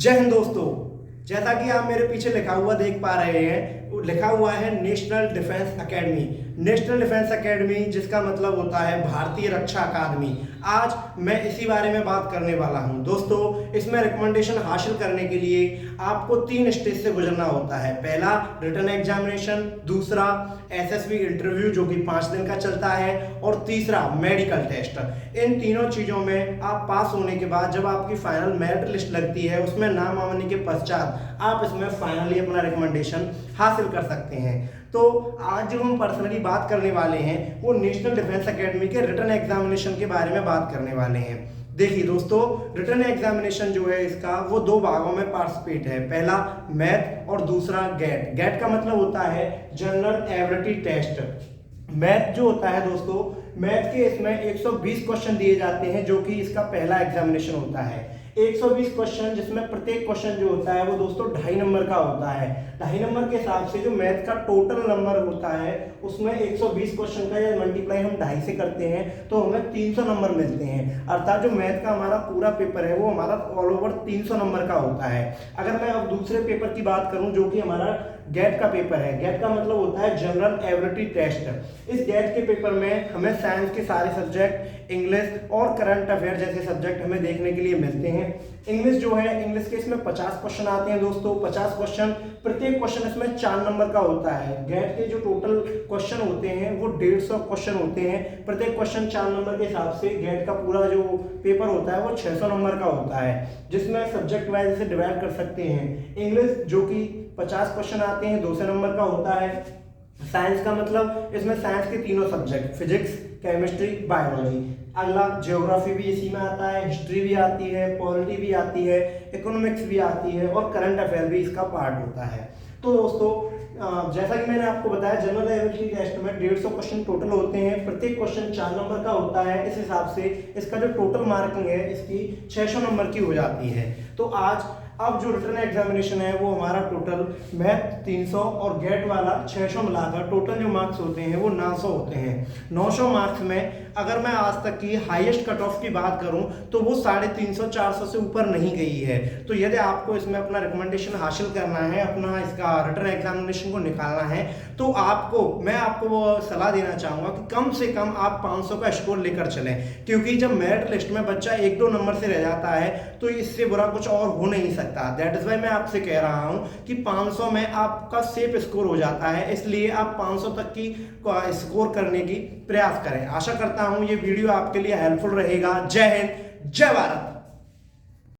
जय हिंद दोस्तों। जैसा कि आप मेरे पीछे लिखा हुआ देख पा रहे हैं, लिखा हुआ है national defence academy. National defence academy जिसका मतलब होता है भारतीय रक्षा अकादमी। आज मैं इसी बारे में बात करने वाला हूं। दोस्तों, इसमें रिकमेंडेशन हासिल करने के लिए आपको 3 स्टेज से गुजरना होता है। पहला रिटन एग्जामिनेशन, दूसरा एसएसबी इंटरव्यू जो कि 5 दिन का चलता है, और तीसरा मेडिकल टेस्ट। इन तीनों चीज़ों में आप पास होने के बाद जब आपकी फाइनल मेरिट लिस्ट लगती है, उसमें नाम आने के पश्चात आप इसमें फाइनली अपना रिकमेंडेशन हासिल कर सकते हैं। तो आज जो हम पर्सनली बात करने वाले हैं वो नेशनल डिफेंस एकेडमी के रिटन एग्जामिनेशन के बारे में बात करने वाले हैं। देखिए दोस्तों, रिटन एग्जामिनेशन जो है इसका वो 2 भागों में पार्टिसिपेट है। पहला मैथ और दूसरा गैट। गैट का मतलब होता है जनरल एबिलिटी टेस्ट। मैथ जो होता है दोस्तों, मैथ के इसमें 120 क्वेश्चन दिए जाते हैं जो कि इसका पहला एग्जामिनेशन होता है। 120 क्वेश्चन, जिसमें प्रत्येक क्वेश्चन जो होता है वो दोस्तों 2.5 नंबर का होता है। 2.5 नंबर के हिसाब से जो मैथ का टोटल नंबर होता है उसमें 120 क्वेश्चन का या मल्टीप्लाई हम 2.5 से करते हैं तो हमें 300 नंबर मिलते हैं। अर्थात जो मैथ का हमारा पूरा पेपर है वो हमारा ऑल ओवर 300 नंबर का होता है। अगर मैं अब दूसरे पेपर की बात करूं जो कि हमारा गैट का पेपर है। गैट का मतलब होता है जनरल एबिलिटी टेस्ट। इस गैट के पेपर में हमें साइंस के सारे सब्जेक्ट, इंग्लिश और करंट अफेयर जैसे सब्जेक्ट हमें देखने के लिए मिलते हैं। इंग्लिश जो है, इंग्लिश के इसमें 50 क्वेश्चन आते हैं दोस्तों। 50 क्वेश्चन, प्रत्येक क्वेश्चन इसमें 4 नंबर का होता है। गैट के जो टोटल क्वेश्चन होते हैं वो 150 क्वेश्चन होते हैं। प्रत्येक क्वेश्चन 4 नंबर के हिसाब से गैट का पूरा जो पेपर होता है वो 600 नंबर का होता है, जिसमें सब्जेक्ट वाइज से डिवाइड कर सकते हैं। इंग्लिश जो कि 50 क्वेश्चन आते हैं, 200 नंबर का होता है। साइंस का मतलब इसमें साइंस के तीनों सब्जेक्ट फिजिक्स, केमिस्ट्री, बायोलॉजी। अगला ज्योग्राफी भी इसी में आता है, हिस्ट्री भी आती है, पॉलिटी भी आती है, इकोनॉमिक्स भी आती है और करंट अफेयर भी इसका पार्ट होता है। तो दोस्तों, जैसा कि मैंने आपको बताया, जनरल एबिलिटी टेस्ट में 150 क्वेश्चन टोटल होते हैं। प्रत्येक क्वेश्चन 4 नंबर का होता है। इस हिसाब से इसका जो टोटल मार्किंग है इसकी 600 नंबर की हो जाती है। तो आज अब जो रिटन एग्जामिनेशन है वो हमारा टोटल मैथ 300 और गेट वाला 600 मिलाकर टोटल जो मार्क्स होते हैं वो 900 होते हैं। 900 मार्क्स में अगर मैं आज तक की हाईएस्ट कट ऑफ की बात करूं तो वो 350-400 से ऊपर नहीं गई है। तो यदि आपको इसमें अपना रिकमेंडेशन हासिल करना है, अपना इसका रिटन एग्जामिनेशन को निकालना है, तो मैं आपको वो सलाह देना चाहूँगा कि कम से कम आप 500 का स्कोर लेकर चलें। क्योंकि जब मेरिट लिस्ट में बच्चा 1-2 नंबर से रह जाता है तो इससे बुरा कुछ और हो नहीं सकता। दैट इज वाई मैं आपसे कह रहा हूं कि 500 में आपका सेफ स्कोर हो जाता है, इसलिए आप 500 तक की स्कोर करने की प्रयास करें। आशा करता हूं ये वीडियो आपके लिए हेल्पफुल रहेगा। जय हिंद, जय भारत।